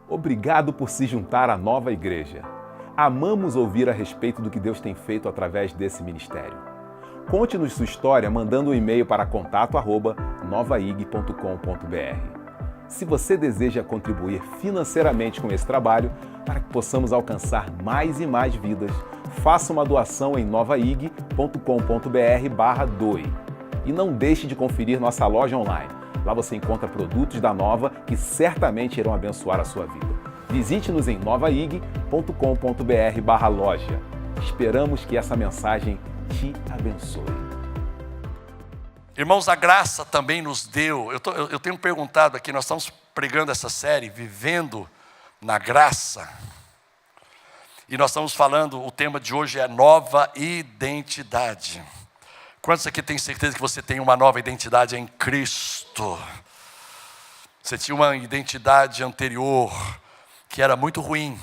Obrigado por se juntar à Nova Igreja. Amamos ouvir a respeito do que Deus tem feito através desse ministério. Conte-nos sua história mandando um e-mail para contato@novaig.com.br. Se você deseja contribuir financeiramente com esse trabalho, para que possamos alcançar mais e mais vidas, faça uma doação em novaig.com.br/doe. E não deixe de conferir nossa loja online. Lá você encontra produtos da Nova que certamente irão abençoar a sua vida. Visite-nos em novaig.com.br/loja. Esperamos que essa mensagem te abençoe. Irmãos, a graça também nos deu. Eu tenho perguntado aqui, nós estamos pregando essa série, Vivendo na Graça. E nós estamos falando, o tema de hoje é nova identidade. Quantos aqui têm certeza que você tem uma nova identidade em Cristo? Você tinha uma identidade anterior que era muito ruim.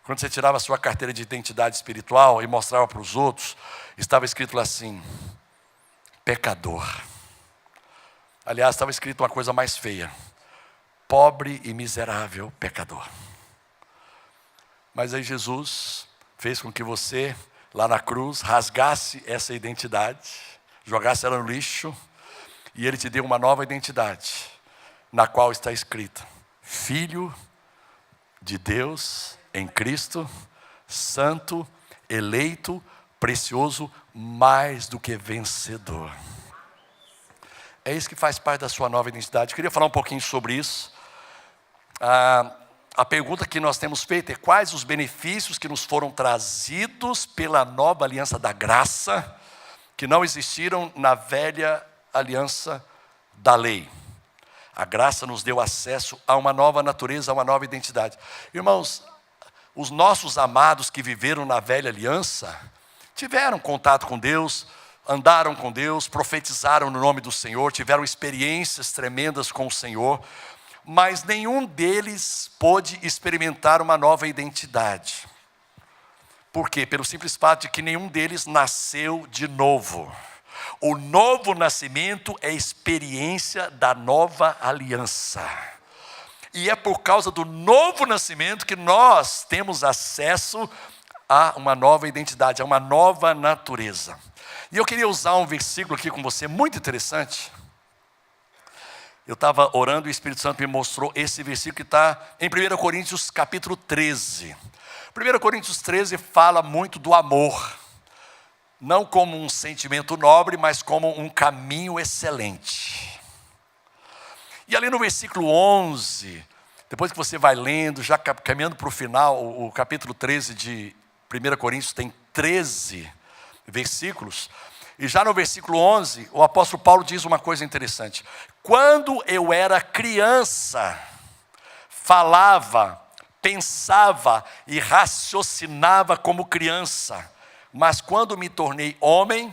Quando você tirava a sua carteira de identidade espiritual e mostrava para os outros, estava escrito lá assim: pecador. Aliás, estava escrito uma coisa mais feia: pobre e miserável pecador. Mas aí Jesus fez com que você, lá na cruz, rasgasse essa identidade, jogasse ela no lixo, e Ele te deu uma nova identidade, na qual está escrita: Filho de Deus em Cristo, santo, eleito, precioso, mais do que vencedor. É isso que faz parte da sua nova identidade. Eu queria falar um pouquinho sobre isso. A pergunta que nós temos feito é: quais os benefícios que nos foram trazidos pela nova aliança da graça, que não existiram na velha aliança da lei? A graça nos deu acesso a uma nova natureza, a uma nova identidade. Irmãos, os nossos amados que viveram na velha aliança tiveram contato com Deus, andaram com Deus, profetizaram no nome do Senhor, tiveram experiências tremendas com o Senhor, mas nenhum deles pôde experimentar uma nova identidade. Por quê? Pelo simples fato de que nenhum deles nasceu de novo. O novo nascimento é a experiência da nova aliança. E é por causa do novo nascimento que nós temos acesso a uma nova identidade, a uma nova natureza. E eu queria usar um versículo aqui com você, muito interessante. Eu estava orando e o Espírito Santo me mostrou esse versículo que está em 1 Coríntios capítulo 13. 1 Coríntios 13 fala muito do amor. Não como um sentimento nobre, mas como um caminho excelente. E ali no versículo 11, depois que você vai lendo, já caminhando para o final, o capítulo 13 de 1 Coríntios tem 13 versículos. E já no versículo 11, o apóstolo Paulo diz uma coisa interessante: quando eu era criança, falava, pensava e raciocinava como criança, mas quando me tornei homem,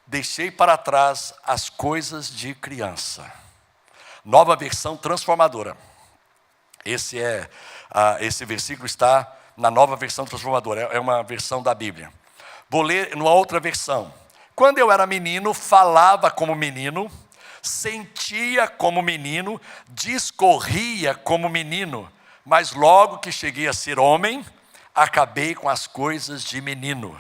deixei para trás as coisas de criança. Nova versão transformadora. Esse versículo está na nova versão transformadora, é uma versão da Bíblia. Vou ler numa outra versão. Quando eu era menino, falava como menino, sentia como menino, discorria como menino, mas logo que cheguei a ser homem, acabei com as coisas de menino.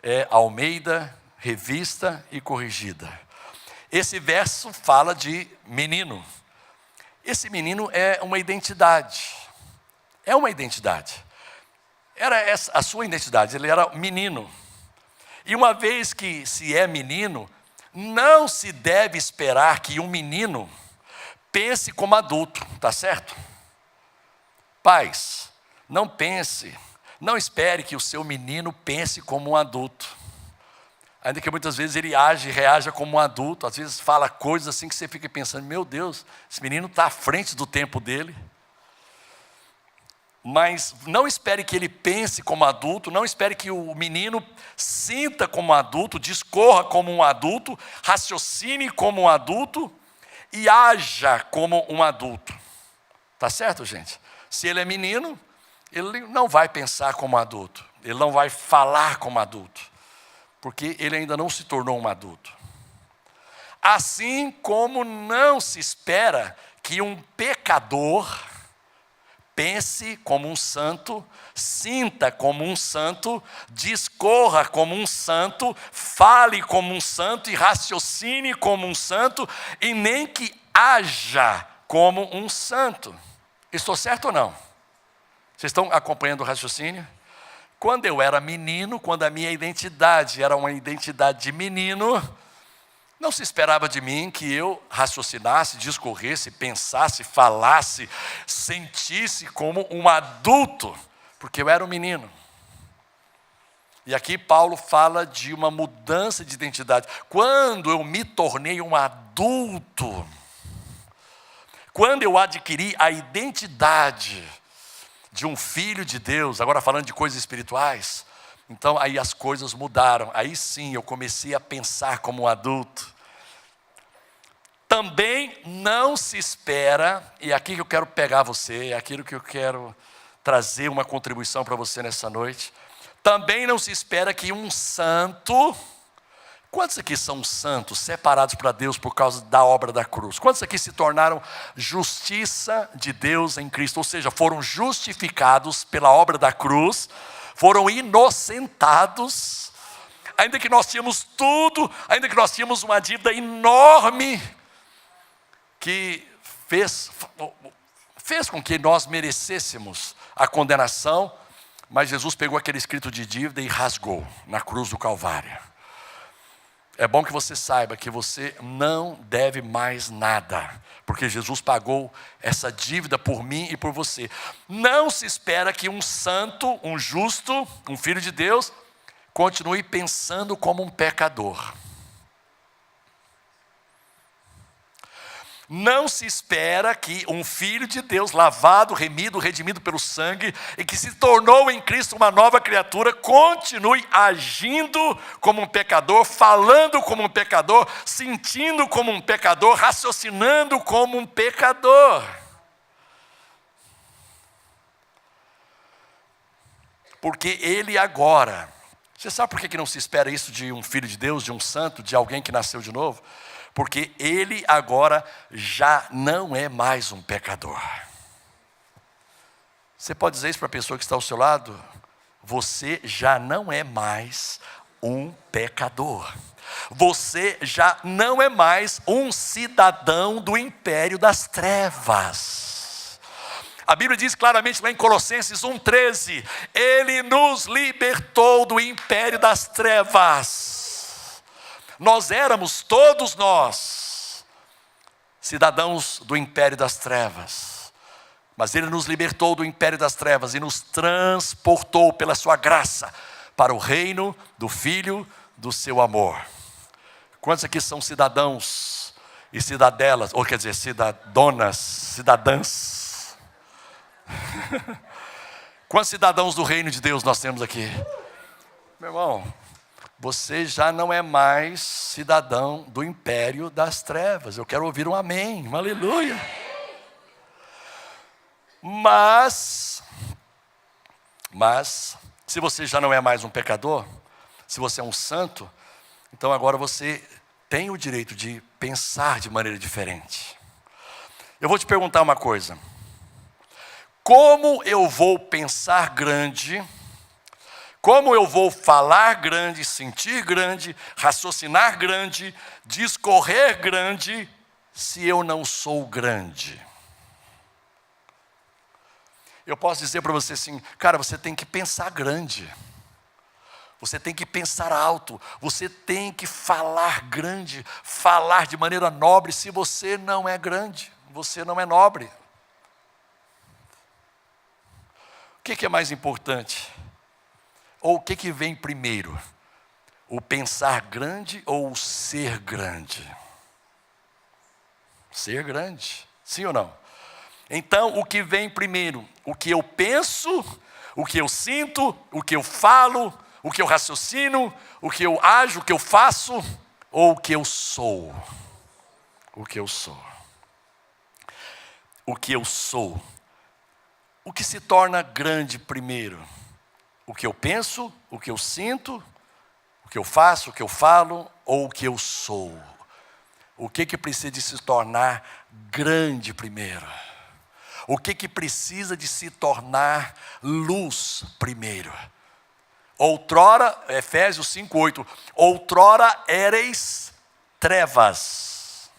É Almeida, revista e corrigida. Esse verso fala de menino. Esse menino é uma identidade. É uma identidade. Era essa a sua identidade, ele era menino. E uma vez que se é menino, não se deve esperar que um menino pense como adulto, tá certo? Pais, não não espere que o seu menino pense como um adulto. Ainda que muitas vezes ele reaja como um adulto, às vezes fala coisas assim que você fica pensando: meu Deus, esse menino está à frente do tempo dele. Mas não espere que ele pense como adulto, não espere que o menino sinta como adulto, discorra como um adulto, raciocine como um adulto e haja como um adulto. Tá certo, gente? Se ele é menino, ele não vai pensar como adulto, ele não vai falar como adulto, porque ele ainda não se tornou um adulto. Assim como não se espera que um pecador pense como um santo, sinta como um santo, discorra como um santo, fale como um santo e raciocine como um santo, e nem que haja como um santo. Estou certo ou não? Vocês estão acompanhando o raciocínio? Quando eu era menino, quando a minha identidade era uma identidade de menino, não se esperava de mim que eu raciocinasse, discorresse, pensasse, falasse, sentisse como um adulto, porque eu era um menino. E aqui Paulo fala de uma mudança de identidade. Quando eu me tornei um adulto, quando eu adquiri a identidade de um filho de Deus, agora falando de coisas espirituais, então aí as coisas mudaram. Aí sim eu comecei a pensar como um adulto. Também não se espera, e é aqui que eu quero pegar você, é aquilo que eu quero trazer uma contribuição para você nessa noite. Também não se espera que um santo, quantos aqui são santos, separados para Deus por causa da obra da cruz? Quantos aqui se tornaram justiça de Deus em Cristo? Ou seja, foram justificados pela obra da cruz, foram inocentados, ainda que nós tínhamos tudo, ainda que nós tínhamos uma dívida enorme, que fez com que nós merecêssemos a condenação, mas Jesus pegou aquele escrito de dívida e rasgou na cruz do Calvário. É bom que você saiba que você não deve mais nada, porque Jesus pagou essa dívida por mim e por você. Não se espera que um santo, um justo, um filho de Deus, continue pensando como um pecador. Não se espera que um filho de Deus, lavado, remido, redimido pelo sangue, e que se tornou em Cristo uma nova criatura, continue agindo como um pecador, falando como um pecador, sentindo como um pecador, raciocinando como um pecador. Porque ele agora, você sabe por que não se espera isso de um filho de Deus, de um santo, de alguém que nasceu de novo? Porque ele agora já não é mais um pecador. Você pode dizer isso para a pessoa que está ao seu lado? Você já não é mais um pecador. Você já não é mais um cidadão do império das trevas. A Bíblia diz claramente lá em Colossenses 1,13, Ele nos libertou do império das trevas. Nós éramos, todos nós, cidadãos do império das trevas. Mas Ele nos libertou do império das trevas e nos transportou pela sua graça para o reino do Filho do seu amor. Quantos aqui são cidadãos e cidadelas, ou quer dizer, cidadãs? Quantos cidadãos do reino de Deus nós temos aqui? Meu irmão, você já não é mais cidadão do império das trevas. Eu quero ouvir um amém, um aleluia. Mas, se você já não é mais um pecador, se você é um santo, então agora você tem o direito de pensar de maneira diferente. Eu vou te perguntar uma coisa. Como eu vou pensar grande? Como eu vou falar grande, sentir grande, raciocinar grande, discorrer grande, se eu não sou grande? Eu posso dizer para você assim, cara, você tem que pensar grande. Você tem que pensar alto. Você tem que falar grande, falar de maneira nobre. Se você não é grande, você não é nobre. O que é mais importante? Ou o que vem primeiro? O pensar grande ou o ser grande? Ser grande, sim ou não? Então, o que vem primeiro? O que eu penso, o que eu sinto, o que eu falo, o que eu raciocino, o que eu ajo, o que eu faço, ou o que eu sou? O que eu sou. O que eu sou. O que se torna grande primeiro? O que eu penso, o que eu sinto, o que eu faço, o que eu falo, ou o que eu sou? O que precisa de se tornar grande primeiro? O que precisa de se tornar luz primeiro? Outrora, Efésios 5:8, outrora éreis trevas.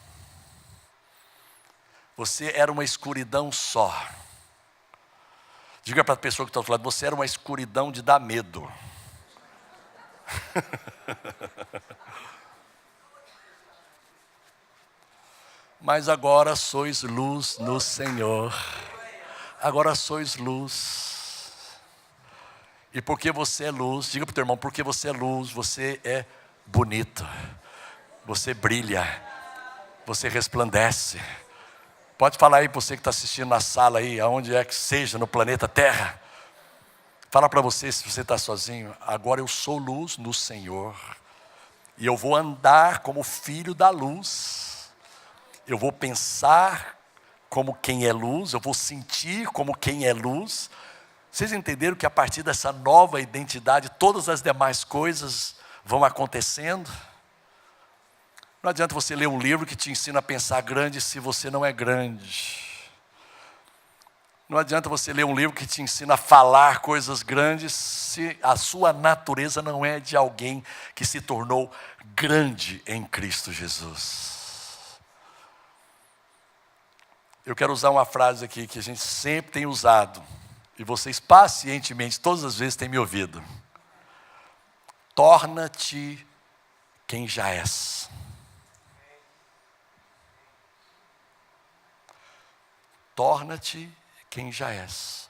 Você era uma escuridão só. Diga para a pessoa que está ao lado, você era uma escuridão de dar medo. Mas agora sois luz no Senhor. Agora sois luz. E porque você é luz, diga para o teu irmão, porque você é luz, você é bonito. Você brilha. Você resplandece. Pode falar aí para você que está assistindo na sala aí, aonde é que seja, no planeta Terra. Fala para você, se você está sozinho, agora eu sou luz no Senhor. E eu vou andar como filho da luz. Eu vou pensar como quem é luz, eu vou sentir como quem é luz. Vocês entenderam que a partir dessa nova identidade, todas as demais coisas vão acontecendo? Não adianta você ler um livro que te ensina a pensar grande se você não é grande. Não adianta você ler um livro que te ensina a falar coisas grandes se a sua natureza não é de alguém que se tornou grande em Cristo Jesus. Eu quero usar uma frase aqui que a gente sempre tem usado, e vocês pacientemente, todas as vezes têm me ouvido. Torna-te quem já és. Torna-te quem já és.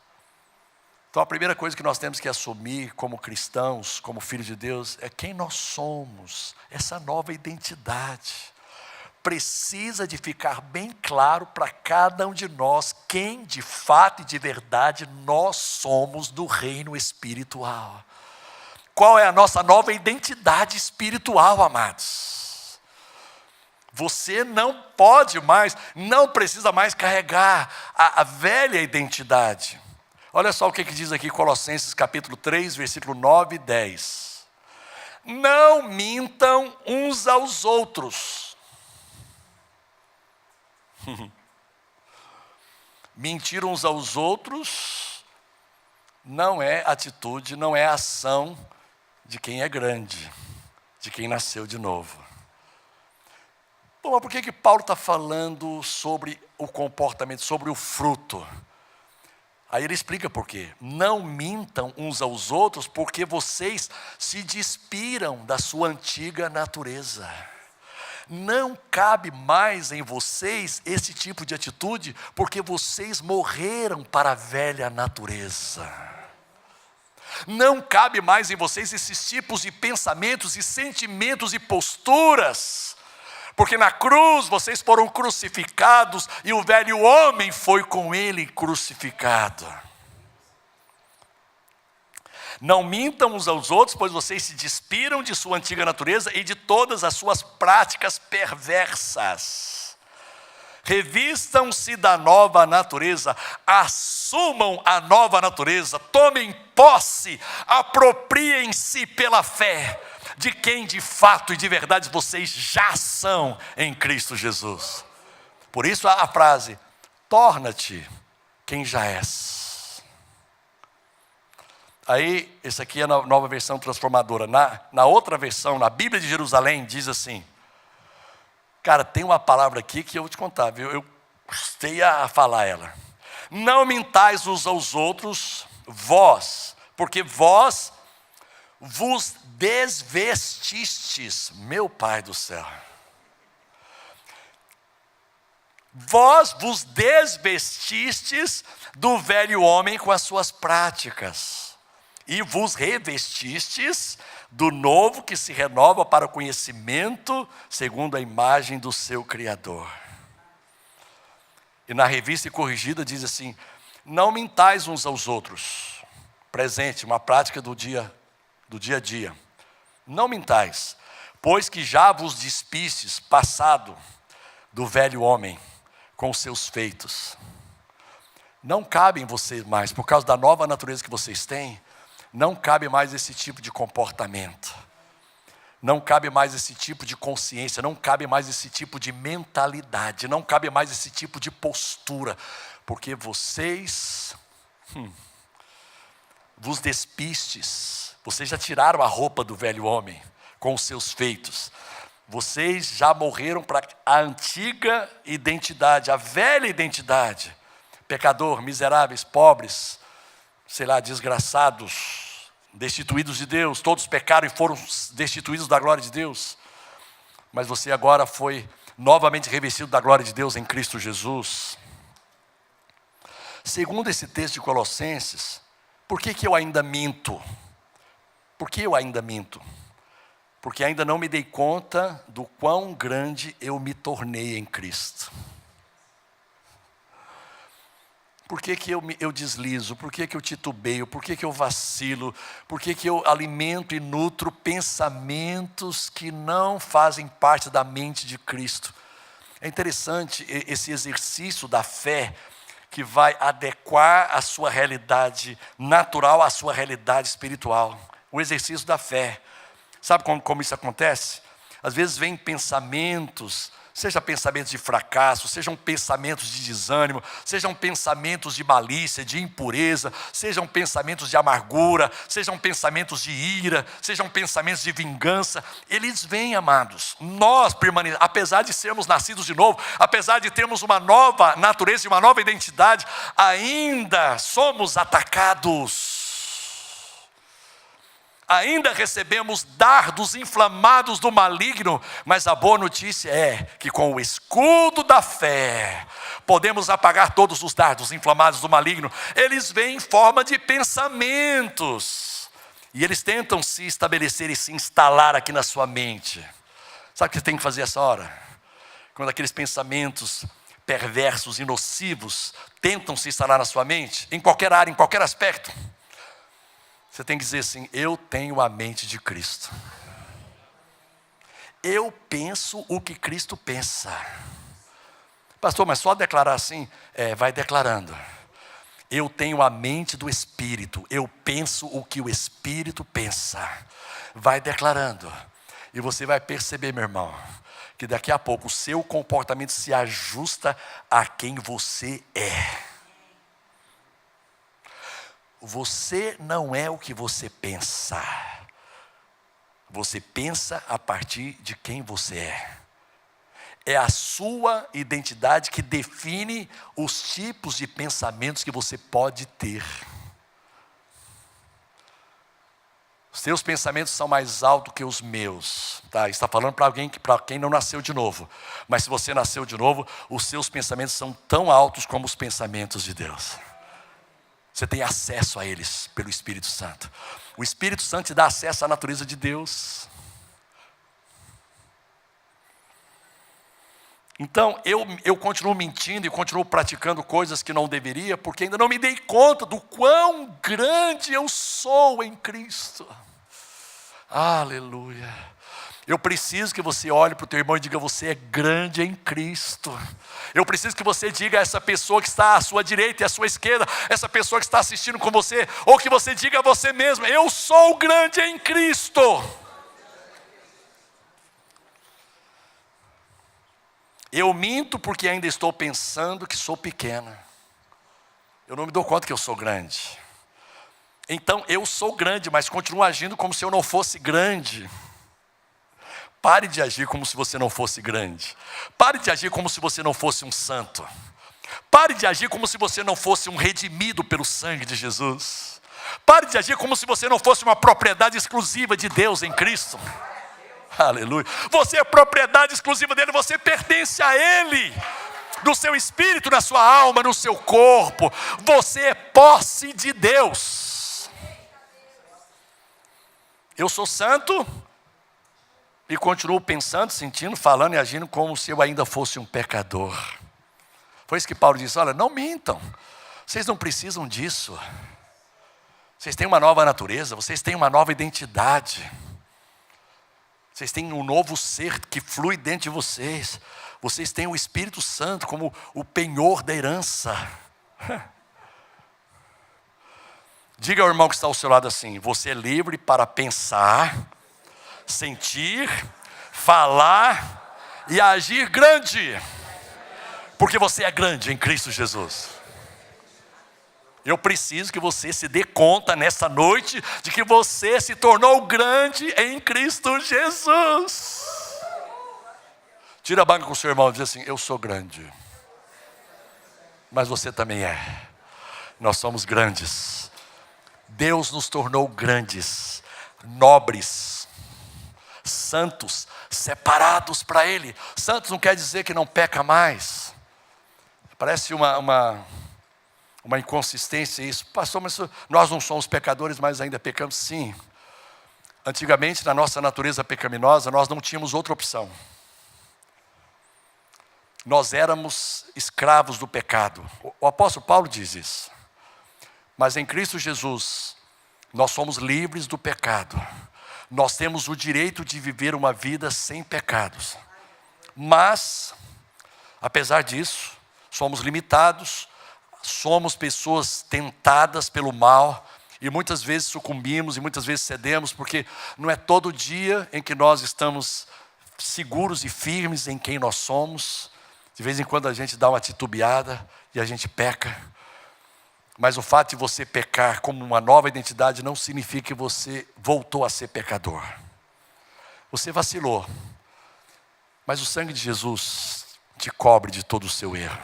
Então a primeira coisa que nós temos que assumir como cristãos, como filhos de Deus, é quem nós somos, essa nova identidade. Precisa de ficar bem claro para cada um de nós quem de fato e de verdade nós somos do reino espiritual. Qual é a nossa nova identidade espiritual, amados? Você não pode mais, não precisa mais carregar a velha identidade. Olha só o que diz aqui Colossenses capítulo 3, versículo 9 e 10. Não mintam uns aos outros. Mentir uns aos outros não é atitude, não é ação de quem é grande, de quem nasceu de novo. Bom, mas por que Paulo está falando sobre o comportamento, sobre o fruto? Aí ele explica por quê. Não mintam uns aos outros porque vocês se despiram da sua antiga natureza. Não cabe mais em vocês esse tipo de atitude porque vocês morreram para a velha natureza. Não cabe mais em vocês esses tipos de pensamentos e sentimentos e posturas. Porque na cruz vocês foram crucificados e o velho homem foi com ele crucificado. Não mintam uns aos outros, pois vocês se despiram de sua antiga natureza e de todas as suas práticas perversas. Revistam-se da nova natureza, assumam a nova natureza, tomem posse, apropriem-se pela fé de quem de fato e de verdade vocês já são em Cristo Jesus. Por isso a frase, torna-te quem já és. Aí, esse aqui é a nova versão transformadora. Na outra versão, na Bíblia de Jerusalém, diz assim, cara, tem uma palavra aqui que eu vou te contar, viu? Eu custei a falar ela. Não mintais uns aos outros, vós, porque vós vos desvestistes, meu Pai do céu. Vós vos desvestistes do velho homem com as suas práticas, e vos revestistes do novo que se renova para o conhecimento segundo a imagem do seu Criador. E na Revista e Corrigida diz assim, não mintais uns aos outros. Presente, uma prática do dia a dia. Não mintais, pois que já vos despistes, passado, do velho homem, com os seus feitos. Não cabe em vocês mais, por causa da nova natureza que vocês têm, não cabe mais esse tipo de comportamento. Não cabe mais esse tipo de consciência, não cabe mais esse tipo de mentalidade, não cabe mais esse tipo de postura. porque vocês vos despistes. Vocês já tiraram a roupa do velho homem com os seus feitos. Vocês já morreram para a antiga identidade, a velha identidade. Pecador, miseráveis, pobres, desgraçados, destituídos de Deus. Todos pecaram e foram destituídos da glória de Deus. Mas você agora foi novamente revestido da glória de Deus em Cristo Jesus. Segundo esse texto de Colossenses, por que eu ainda minto? Por que eu ainda minto? Porque ainda não me dei conta do quão grande eu me tornei em Cristo. Por que eu deslizo? Por que eu titubeio? Por que eu vacilo? Por que eu alimento e nutro pensamentos que não fazem parte da mente de Cristo? É interessante esse exercício da fé que vai adequar a sua realidade natural à sua realidade espiritual. O exercício da fé. Sabe como isso acontece? Às vezes vem pensamentos, seja pensamentos de fracasso, sejam pensamentos de desânimo, sejam pensamentos de malícia, de impureza, sejam pensamentos de amargura, sejam pensamentos de ira, sejam pensamentos de vingança. Eles vêm, amados. Nós, apesar de sermos nascidos de novo, apesar de termos uma nova natureza e uma nova identidade, ainda somos atacados. Ainda recebemos dardos inflamados do maligno, mas a boa notícia é que com o escudo da fé, podemos apagar todos os dardos inflamados do maligno. Eles vêm em forma de pensamentos, e eles tentam se estabelecer e se instalar aqui na sua mente. Sabe o que você tem que fazer essa hora? Quando aqueles pensamentos perversos e nocivos tentam se instalar na sua mente, em qualquer área, em qualquer aspecto, você tem que dizer assim: eu tenho a mente de Cristo. Eu penso o que Cristo pensa. Pastor, mas só declarar assim? Vai declarando. Eu tenho a mente do Espírito. Eu penso o que o Espírito pensa. Vai declarando. E você vai perceber, meu irmão, que daqui a pouco o seu comportamento se ajusta a quem você é. Você não é o que você pensa. Você pensa a partir de quem você é. É a sua identidade que define os tipos de pensamentos que você pode ter. Os seus pensamentos são mais altos que os meus. Tá? Está falando para quem não nasceu de novo. Mas se você nasceu de novo, os seus pensamentos são tão altos como os pensamentos de Deus. Você tem acesso a eles pelo Espírito Santo. O Espírito Santo te dá acesso à natureza de Deus. Então, eu continuo mentindo e continuo praticando coisas que não deveria, porque ainda não me dei conta do quão grande eu sou em Cristo. Aleluia. Eu preciso que você olhe para o teu irmão e diga: você é grande em Cristo. Eu preciso que você diga a essa pessoa que está à sua direita e à sua esquerda, essa pessoa que está assistindo com você, ou que você diga a você mesmo: eu sou grande em Cristo. Eu minto porque ainda estou pensando que sou pequena. Eu não me dou conta que eu sou grande. Então eu sou grande, mas continuo agindo como se eu não fosse grande. Pare de agir como se você não fosse grande. Pare de agir como se você não fosse um santo. Pare de agir como se você não fosse um redimido pelo sangue de Jesus. Pare de agir como se você não fosse uma propriedade exclusiva de Deus em Cristo. Aleluia. Você é propriedade exclusiva dele, você pertence a Ele. No seu espírito, na sua alma, no seu corpo. Você é posse de Deus. Eu sou santo e continuo pensando, sentindo, falando e agindo como se eu ainda fosse um pecador. Foi isso que Paulo disse: olha, não mintam. Vocês não precisam disso. Vocês têm uma nova natureza, vocês têm uma nova identidade. Vocês têm um novo ser que flui dentro de vocês. Vocês têm o Espírito Santo como o penhor da herança. Diga ao irmão que está ao seu lado assim: você é livre para pensar, sentir, falar e agir grande. Porque você é grande em Cristo Jesus. Eu preciso que você se dê conta nessa noite de que você se tornou grande em Cristo Jesus. Tira a banca com o seu irmão e diz assim: eu sou grande. Mas você também é. Nós somos grandes. Deus nos tornou grandes, nobres, santos, separados para Ele. Santos não quer dizer que não peca mais. Parece uma inconsistência isso. Pastor, mas nós não somos pecadores, mas ainda pecamos? Sim. Antigamente, na nossa natureza pecaminosa, nós não tínhamos outra opção. Nós éramos escravos do pecado. O apóstolo Paulo diz isso. Mas em Cristo Jesus, nós somos livres do pecado. Nós temos o direito de viver uma vida sem pecados. Mas, apesar disso, somos limitados, somos pessoas tentadas pelo mal, e muitas vezes sucumbimos, e muitas vezes cedemos, porque não é todo dia em que nós estamos seguros e firmes em quem nós somos. De vez em quando a gente dá uma titubeada e a gente peca. Mas o fato de você pecar como uma nova identidade não significa que você voltou a ser pecador. Você vacilou. Mas o sangue de Jesus te cobre de todo o seu erro.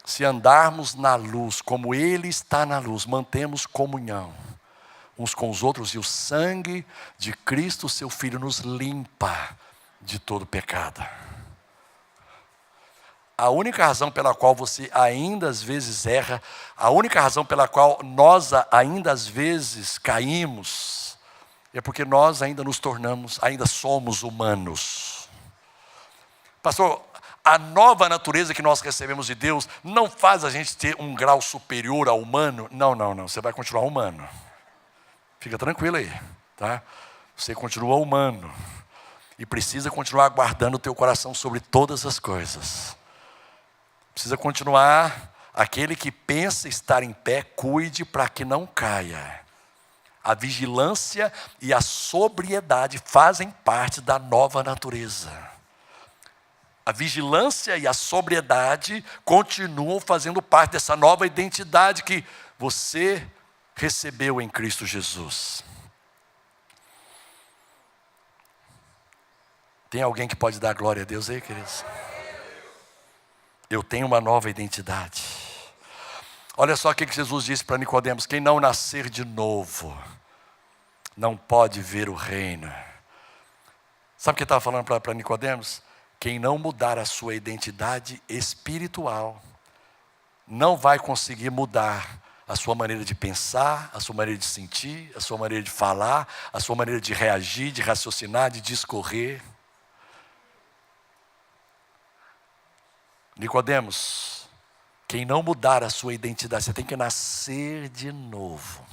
Se andarmos na luz como Ele está na luz, mantemos comunhão uns com os outros, e o sangue de Cristo, seu Filho, nos limpa de todo pecado. A única razão pela qual você ainda às vezes erra, a única razão pela qual nós ainda às vezes caímos, é porque nós ainda nos tornamos, ainda somos humanos. Pastor, a nova natureza que nós recebemos de Deus não faz a gente ter um grau superior ao humano. Não, você vai continuar humano. Fica tranquilo aí, tá? Você continua humano e precisa continuar guardando o teu coração sobre todas as coisas. Precisa continuar, aquele que pensa estar em pé, cuide para que não caia. A vigilância e a sobriedade fazem parte da nova natureza. A vigilância e a sobriedade continuam fazendo parte dessa nova identidade que você recebeu em Cristo Jesus. Tem alguém que pode dar glória a Deus aí, queridos? Eu tenho uma nova identidade. Olha só o que Jesus disse para Nicodemos: quem não nascer de novo, não pode ver o reino. Sabe o que ele estava falando para Nicodemos? Quem não mudar a sua identidade espiritual, não vai conseguir mudar a sua maneira de pensar, a sua maneira de sentir, a sua maneira de falar, a sua maneira de reagir, de raciocinar, de discorrer. Nicodemos, quem não mudar a sua identidade, você tem que nascer de novo.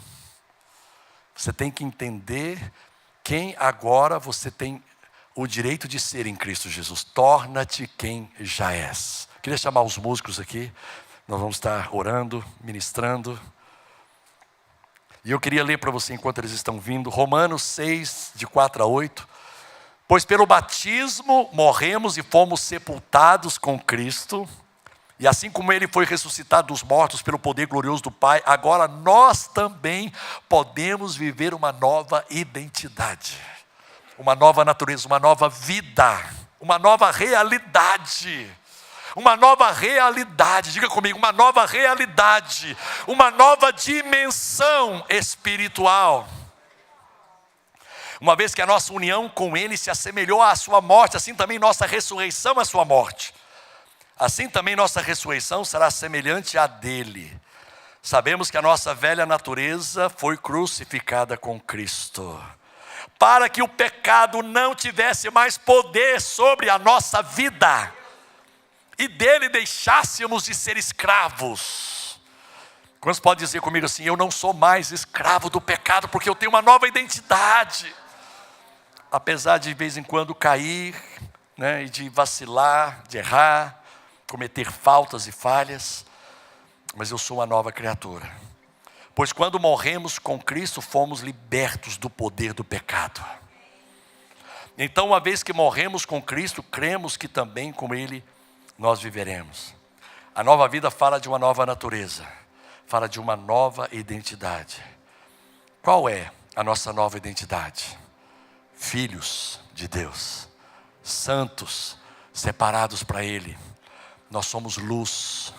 Você tem que entender quem agora você tem o direito de ser em Cristo Jesus. Torna-te quem já és. Queria chamar os músicos aqui. Nós vamos estar orando, ministrando. E eu queria ler para você enquanto eles estão vindo. Romanos 6, de 4 a 8. Pois pelo batismo morremos e fomos sepultados com Cristo, e assim como Ele foi ressuscitado dos mortos pelo poder glorioso do Pai, agora nós também podemos viver uma nova identidade, uma nova natureza, uma nova vida, uma nova realidade. Uma nova realidade, diga comigo, uma nova realidade, uma nova dimensão espiritual. Uma vez que a nossa união com Ele se assemelhou à sua morte, assim também nossa ressurreição à sua morte. Assim também nossa ressurreição será semelhante à dele. Sabemos que a nossa velha natureza foi crucificada com Cristo, para que o pecado não tivesse mais poder sobre a nossa vida, e dele deixássemos de ser escravos. Quantos podem dizer comigo assim: eu não sou mais escravo do pecado, porque eu tenho uma nova identidade. Apesar de vez em quando cair, né, e de vacilar, de errar, cometer faltas e falhas, mas eu sou uma nova criatura. Pois quando morremos com Cristo, fomos libertos do poder do pecado. Então, uma vez que morremos com Cristo, cremos que também com Ele nós viveremos. A nova vida fala de uma nova natureza. fala de uma nova identidade. Qual é a nossa nova identidade? Filhos de Deus, santos, separados para Ele. Nós somos luz,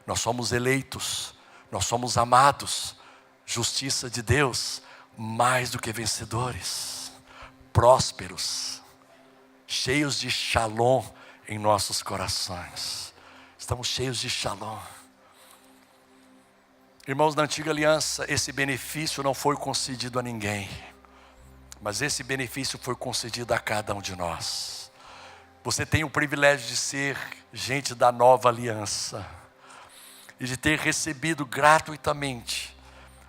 nós somos eleitos, nós somos amados, justiça de Deus, mais do que vencedores, prósperos, cheios de shalom em nossos corações. Estamos cheios de shalom. Irmãos, na antiga aliança, esse benefício não foi concedido a ninguém, mas esse benefício foi concedido a cada um de nós. Você tem o privilégio de ser gente da nova aliança e de ter recebido gratuitamente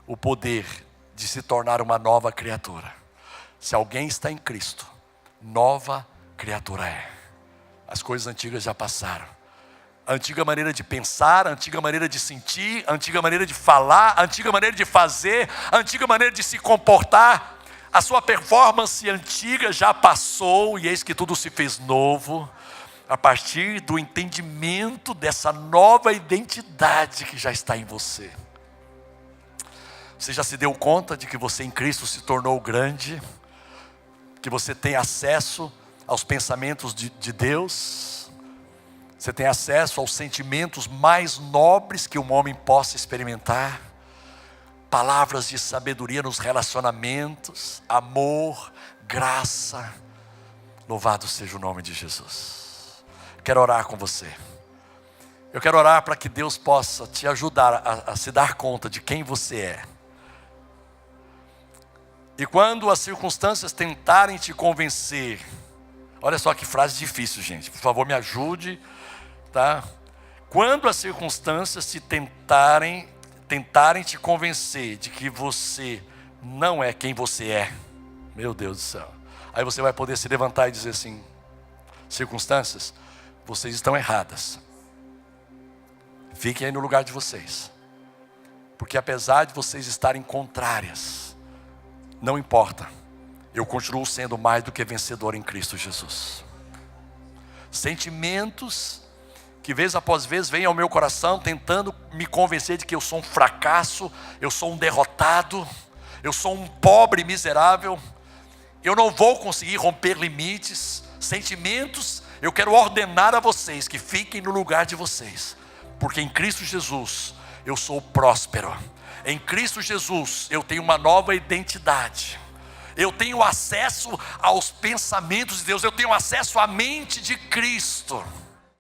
o poder de se tornar uma nova criatura. Se alguém está em Cristo, nova criatura é. As coisas antigas já passaram. A antiga maneira de pensar, a antiga maneira de sentir, a antiga maneira de falar, a antiga maneira de fazer, a antiga maneira de se comportar, a sua performance antiga já passou e eis que tudo se fez novo, a partir do entendimento dessa nova identidade que já está em você. Você já se deu conta de que você em Cristo se tornou grande, que você tem acesso aos pensamentos de Deus, você tem acesso aos sentimentos mais nobres que um homem possa experimentar, palavras de sabedoria nos relacionamentos, amor, graça. Louvado seja o nome de Jesus. Quero orar com você. Eu quero orar para que Deus possa te ajudar a se dar conta de quem você é. E quando as circunstâncias tentarem te convencer, olha só que frase difícil, gente, por favor me ajude, tá? Quando as circunstâncias tentarem te convencer de que você não é quem você é, meu Deus do céu, aí você vai poder se levantar e dizer assim: circunstâncias, vocês estão erradas, fiquem aí no lugar de vocês, porque apesar de vocês estarem contrárias, não importa, eu continuo sendo mais do que vencedor em Cristo Jesus. Sentimentos que vez após vez vêm ao meu coração tentando me convencer de que eu sou um fracasso, eu sou um derrotado, eu sou um pobre miserável, eu não vou conseguir romper limites. Sentimentos, eu quero ordenar a vocês que fiquem no lugar de vocês, porque em Cristo Jesus eu sou próspero. Em Cristo Jesus eu tenho uma nova identidade. Eu tenho acesso aos pensamentos de Deus, eu tenho acesso à mente de Cristo.